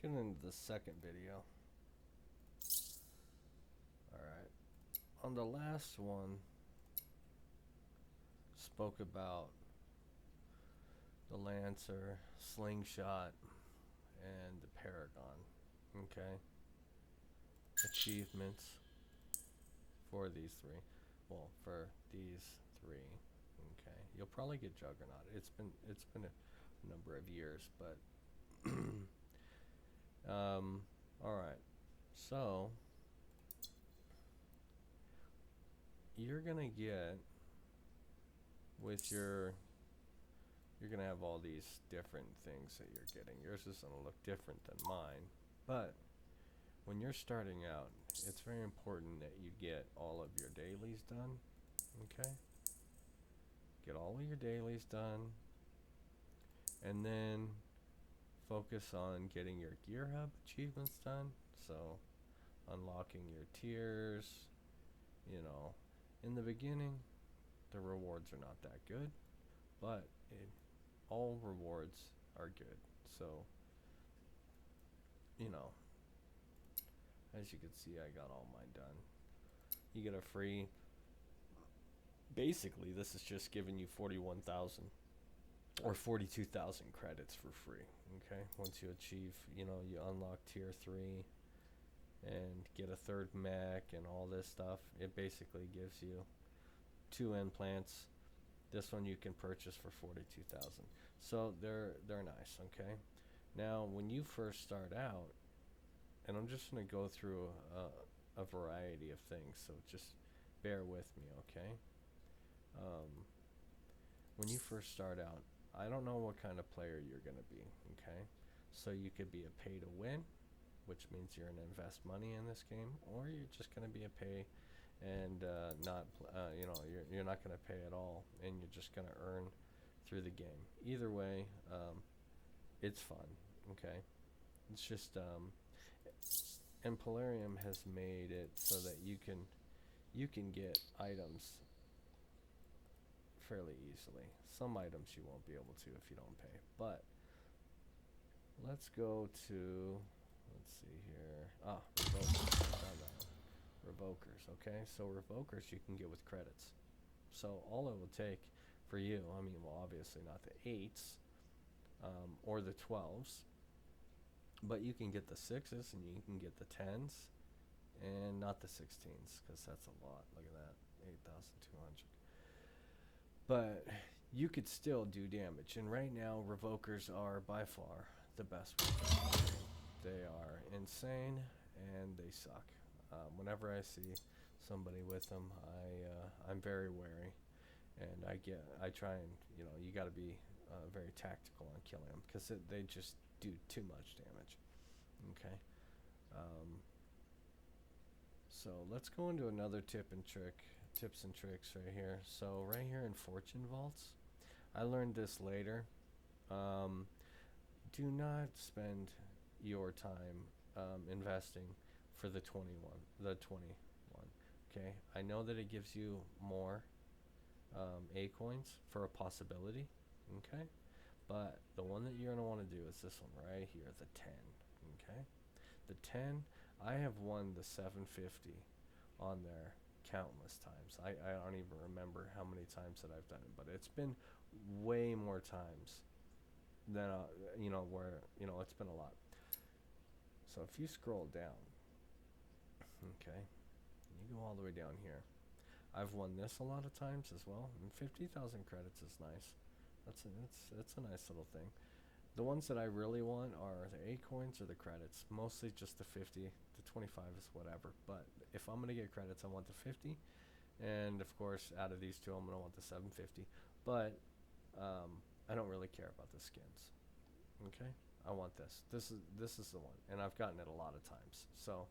get into the second video. Alright. On the last one, spoke about the Lancer, Slingshot, and the Paragon. Okay? Achievements for these three. Well, for these three. Okay. You'll probably get Juggernaut. It's been a number of years, but alright. So you're gonna get with you're gonna have all these different things that you're getting. Yours is gonna look different than mine, but when you're starting out, it's very important that you get all of your dailies done. Okay, get all of your dailies done, and then focus on getting your gear hub achievements done. So unlocking your tiers, you know, in the beginning the rewards are not that good, but all rewards are good. So, you know, as you can see, I got all mine done. You get a free, basically this is just giving you 41,000 or 42,000 credits for free. Okay, once you achieve, you know, you unlock tier 3 and get a third mech and all this stuff, it basically gives you 2 implants. This one you can purchase for 42,000. So they're nice. Okay, now when you first start out, and I'm just going to go through a variety of things, so just bear with me. Okay, when you first start out, I don't know what kind of player you're going to be. Okay, so you could be a pay to win, which means you're going to invest money in this game, or you're just going to be a pay and not you know, you're not going to pay at all, and you're just going to earn through the game. Either way, it's fun. Okay, it's just and Polarium has made it so that you can get items fairly easily. Some items you won't be able to if you don't pay, but let's go to, let's see here, revokers. Okay, so revokers you can get with credits. So all it will take for you, I mean, well, obviously not the 8s or the 12s, but you can get the 6s and you can get the 10s, and not the 16s, because that's a lot. Look at that, 8,200. But you could still do damage, and right now revokers are by far the best weapon. They are insane and they suck. Whenever I see somebody with them, I'm very wary, and I try and, you know, you got to be very tactical on killing them, because they just do too much damage. Okay, so let's go into another tips and tricks right here. So right here in fortune vaults, I learned this later. Do not spend your time investing for the 21. Okay, I know that it gives you more A coins for a possibility. Okay, but the one that you're going to want to do is this one right here, the 10. Okay, the 10, I have won the 750 on there countless times. I don't even remember how many times that I've done it, but it's been way more times than you know, where, you know, it's been a lot. So if you scroll down, okay, you go all the way down here, I've won this a lot of times as well, and 50,000 credits is nice. That's a nice little thing. The ones that I really want are the A coins or the credits. Mostly just the 50. The 25 is whatever. But if I'm gonna get credits, I want the 50, and of course, out of these two, I'm gonna want the 750. But I don't really care about the skins. Okay, I want this. This is the one, and I've gotten it a lot of times. So,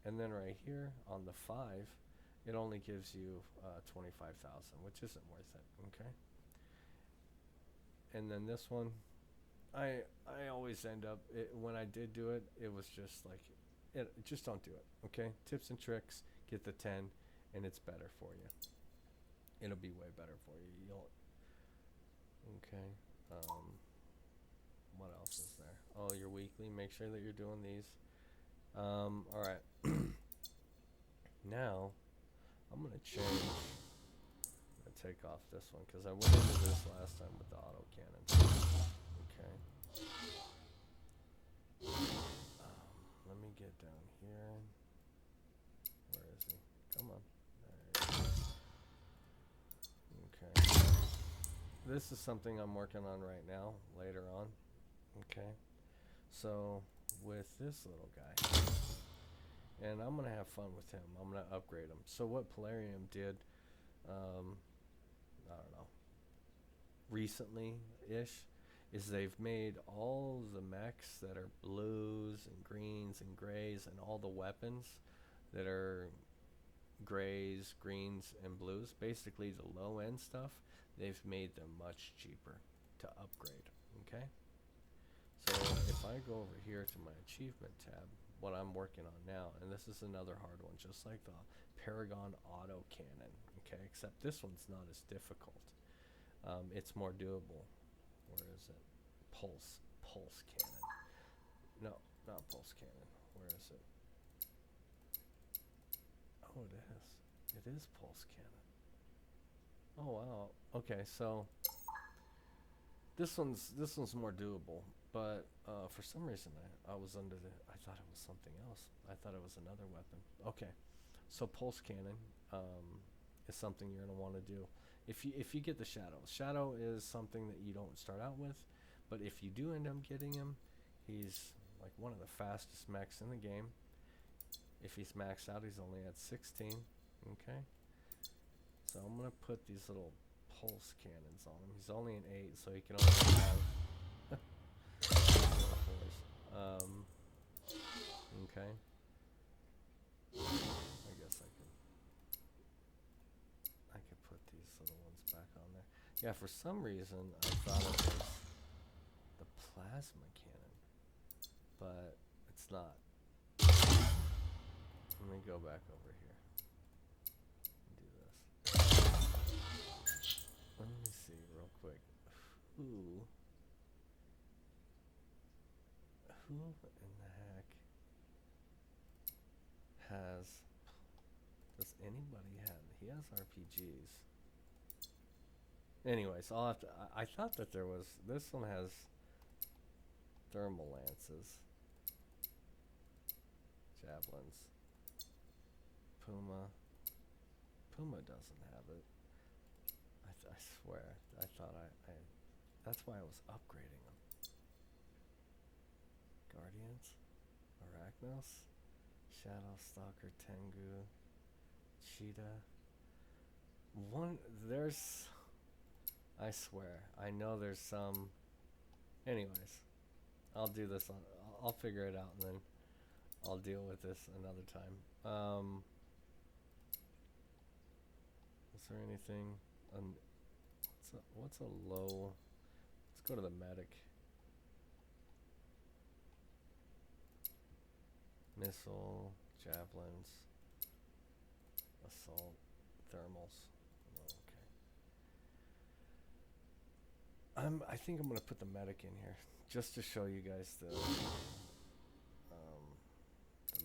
and then right here on the 5, it only gives you 25,000, which isn't worth it. Okay. And then this one, I always end up when I did do it, it was just like, just don't do it. Okay, tips and tricks. Get the 10, and it's better for you. It'll be way better for you. You'll okay. What else is there? Oh, your weak basically. Make sure that you're doing these. All right. Now I'm gonna change. I'm gonna take off this one because I went into this last time with the auto cannon. Okay. Let me get down here. Where is he? Come on. There he is. Okay. This is something I'm working on right now, later on. Okay. So, with this little guy, and I'm going to have fun with him. I'm going to upgrade him. So what Polarium did, I don't know, recently-ish, is they've made all the mechs that are blues and greens and grays and all the weapons that are grays, greens, and blues, basically the low-end stuff, they've made them much cheaper to upgrade, okay? So if I go over here to my achievement tab, what I'm working on now, and this is another hard one, just like the Paragon Auto Cannon, okay? Except this one's not as difficult. It's more doable. Where is it? Pulse Cannon. No, not Pulse Cannon. Where is it? Oh, it is. It is Pulse Cannon. Oh wow. Okay, so this one's more doable, but for some reason I was under the. I thought it was something else. I thought it was another weapon. Okay, so Pulse Cannon is something you're gonna want to do. If you get the Shadow. Shadow is something that you don't start out with, but if you do end up getting him, he's like one of the fastest mechs in the game. If he's maxed out, he's only at 16. Okay. So I'm gonna put these little pulse cannons on him. He's only an 8, so he can only have. Okay. I guess I could put these little ones back on there. Yeah, for some reason I thought it was the plasma cannon, but it's not. Let me go back over here and do this. Let me see real quick. Who in the heck does anybody have? He has RPGs. Anyways, I'll have to. I thought that there was. This one has thermal lances, javelins. Puma doesn't have it. I swear. I thought I. That's why I was upgrading them. Guardians, Arachnos, Shadow Stalker, Tengu, Cheetah. There's. I swear. I know there's some. Anyways, I'll do this. I'll figure it out and then I'll deal with this another time. Is there anything? What's a low? Let's go to the medic. Missile, javelins, assault, thermals. Oh, okay. I think I'm gonna put the medic in here just to show you guys the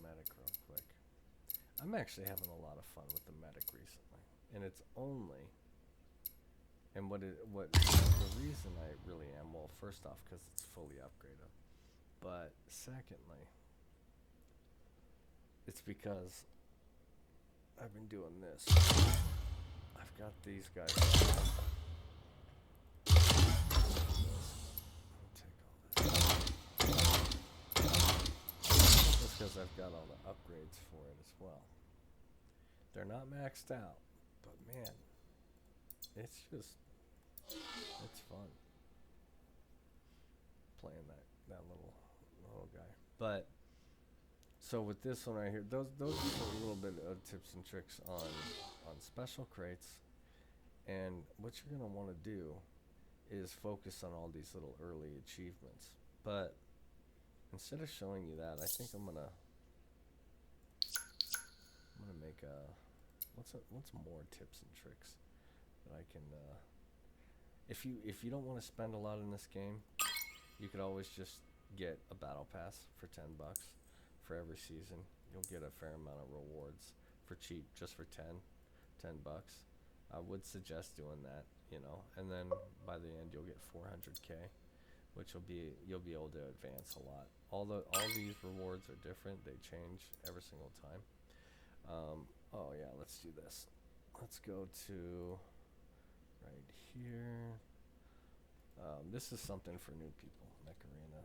medic real quick. I'm actually having a lot of fun with the medic recently, and it's only. And what the reason I really am, well, first off, because it's fully upgraded, but secondly, it's because I've been doing this. I've got these guys. That's because I've got all the upgrades for it as well. They're not maxed out, but man, it's fun playing that little guy. But so with this one right here, those are a little bit of tips and tricks on special crates. And what you're gonna want to do is focus on all these little early achievements. But instead of showing you that, I think I'm gonna make what's more tips and tricks that I can. If you don't want to spend a lot in this game, you could always just get a battle pass for $10 for every season. You'll get a fair amount of rewards for cheap, just for 10 bucks. I would suggest doing that, and then by the end you'll get 400k, which you'll be able to advance a lot. All these rewards are different. They change every single time. Oh yeah, let's do this. Let's go to right here. This is something for new people. Mech Arena.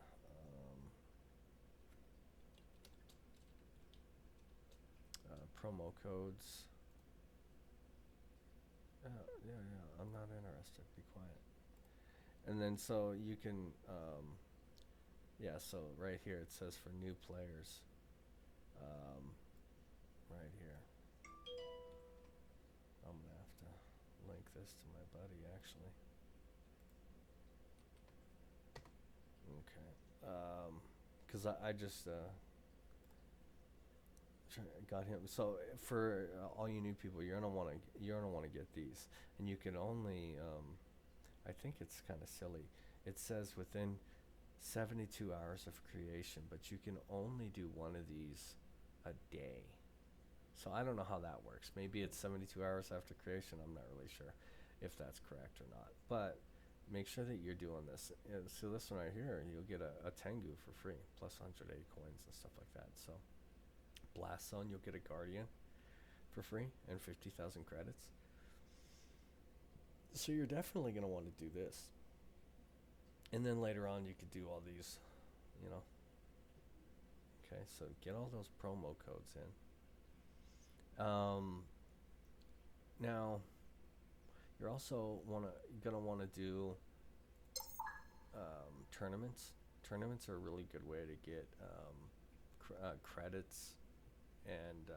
Promo codes. Yeah. I'm not interested. Be quiet. And then so you can, yeah. So right here it says for new players. Right here. I'm gonna have to link this to my buddy actually. Okay. Because I just got him. So for all you new people, you're gonna want to get these, and you can only. I think it's kind of silly. It says within 72 hours of creation, but you can only do one of these a day. So I don't know how that works. Maybe it's 72 hours after creation. I'm not really sure if that's correct or not. But make sure that you're doing this. So this one right here, you'll get a Tengu for free, plus 100 A coins and stuff like that. So Blast Zone, you'll get a Guardian for free and 50,000 credits. So you're definitely going to want to do this. And then later on, you could do all these, Okay, so get all those promo codes in. Now, you're also gonna want to do tournaments. Tournaments are a really good way to get credits and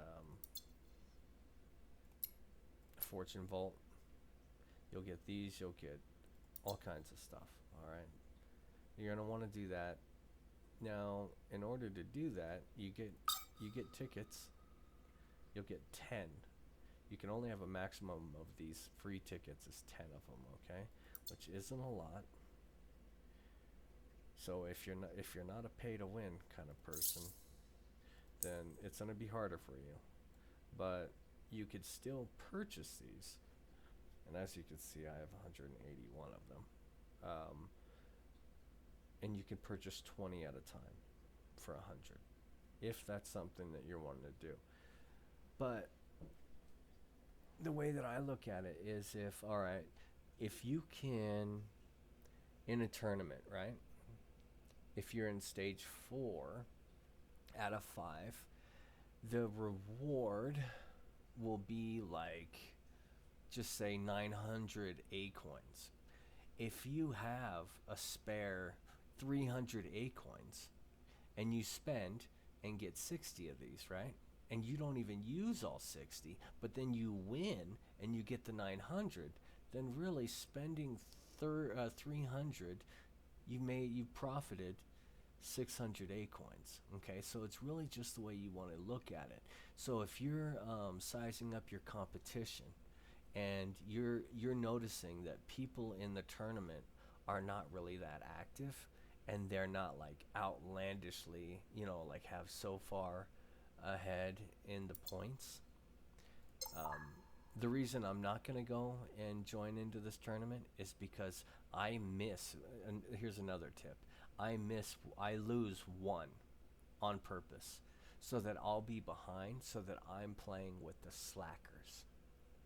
Fortune Vault. You'll get these. You'll get all kinds of stuff. All right. You're gonna want to do that. Now, in order to do that, you get tickets. You'll get 10. You can only have a maximum of these free tickets is 10 of them, okay? Which isn't a lot. So if you're not a pay to win kind of person, then it's going to be harder for you. But you could still purchase these. And as you can see, I have 181 of them. And you can purchase 20 at a time for 100, if that's something that you're wanting to do. But the way that I look at it is if you can, in a tournament, right? If you're in stage 4 out of 5, the reward will be like, just say 900 A coins. If you have a spare 300 A coins and you spend and get 60 of these, right? And you don't even use all 60, but then you win and you get the 900, then really spending 300, you profited 600 A coins. Okay, so it's really just the way you want to look at it. So if you're sizing up your competition and you're noticing that people in the tournament are not really that active, and they're not like outlandishly, like have so far ahead in the points. The reason I'm not going to go and join into this tournament is because I miss, and here's another tip, I lose one on purpose so that I'll be behind, so that I'm playing with the slackers.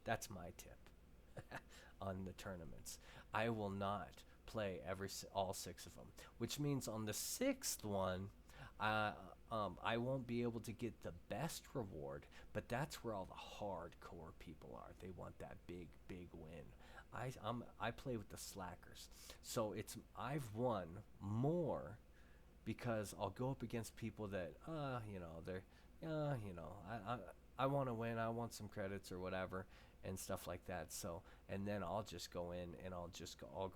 That's my tip on the tournaments. I will not play all 6 of them, which means on the 6th one, I won't be able to get the best reward, but that's where all the hardcore people are. They want that big win. I play with the slackers, so I've won more because I'll go up against people that I want to win. I want some credits or whatever and stuff like that. So, and then I'll just go in and I'll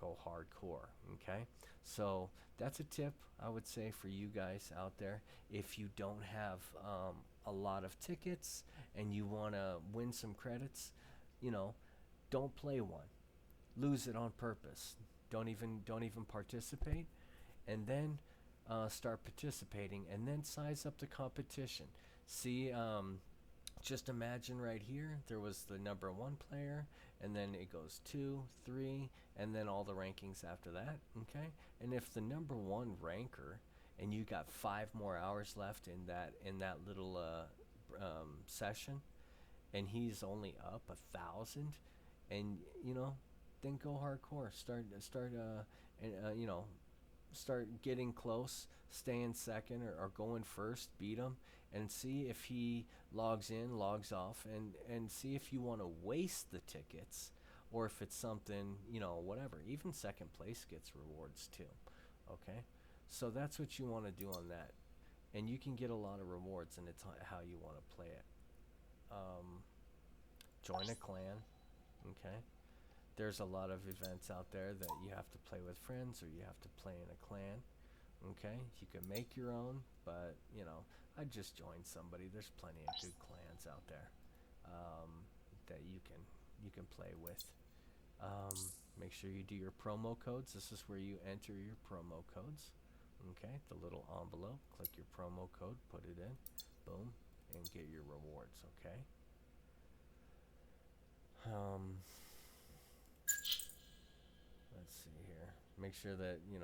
go hardcore. Okay, so that's a tip I would say for you guys out there. If you don't have a lot of tickets and you want to win some credits, don't play one. Lose it on purpose. Don't even participate, and then start participating, and then size up the competition. See, just imagine right here, there was the number one player, and then it goes two, three, and then all the rankings after that. Okay, and if the number one ranker, and you got 5 more hours left in that little session, and he's only up 1,000, and then go hardcore. Start getting close, stay in second, or go in first, beat him, and see if he logs in, logs off, and see if you want to waste the tickets, or if it's something, whatever. Even second place gets rewards too. Okay, so that's what you want to do on that, and you can get a lot of rewards, and it's how you want to play it. Join a clan. Okay, there's a lot of events out there that you have to play with friends, or you have to play in a clan. Okay, you can make your own, but I'd just join somebody. There's plenty of good clans out there that you can play with. Um, Make sure you do your promo codes. This is where you enter your promo codes. Okay, the little envelope. Click your promo code, put it in, boom, and get your rewards. Okay. Um, let's see here. Make sure that you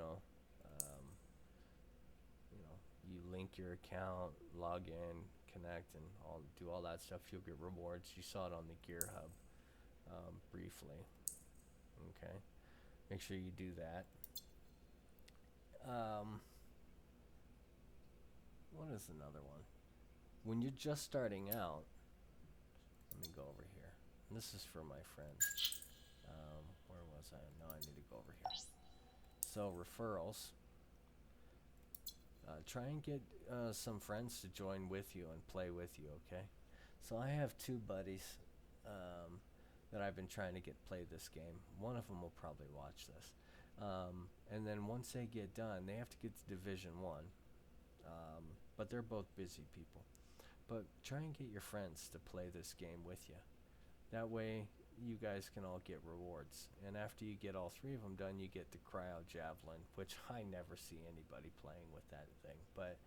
link your account, log in, connect, and do all that stuff. You'll get rewards. You saw it on the Gear Hub briefly. Okay, make sure you do that. What is another one? When you're just starting out, let me go over here. And this is for my friends. Where was I? No, I need to go over here. So referrals. Try and get some friends to join with you and play with you, okay? So I have 2 buddies that I've been trying to get play this game. One of them will probably watch this. And then once they get done, they have to get to Division 1. But they're both busy people. But try and get your friends to play this game with you. That way, you guys can all get rewards. And after you get all 3 of them done, you get the cryo javelin, which I never see anybody playing with that thing. But,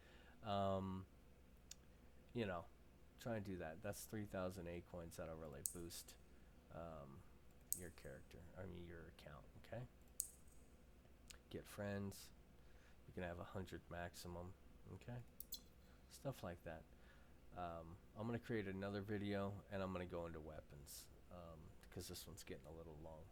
try and do that. That's 3,000 A coins. That'll really boost your your account, okay? Get friends. You can have 100 maximum, okay? Stuff like that. I'm going to create another video, and I'm going to go into weapons, because this one's getting a little long.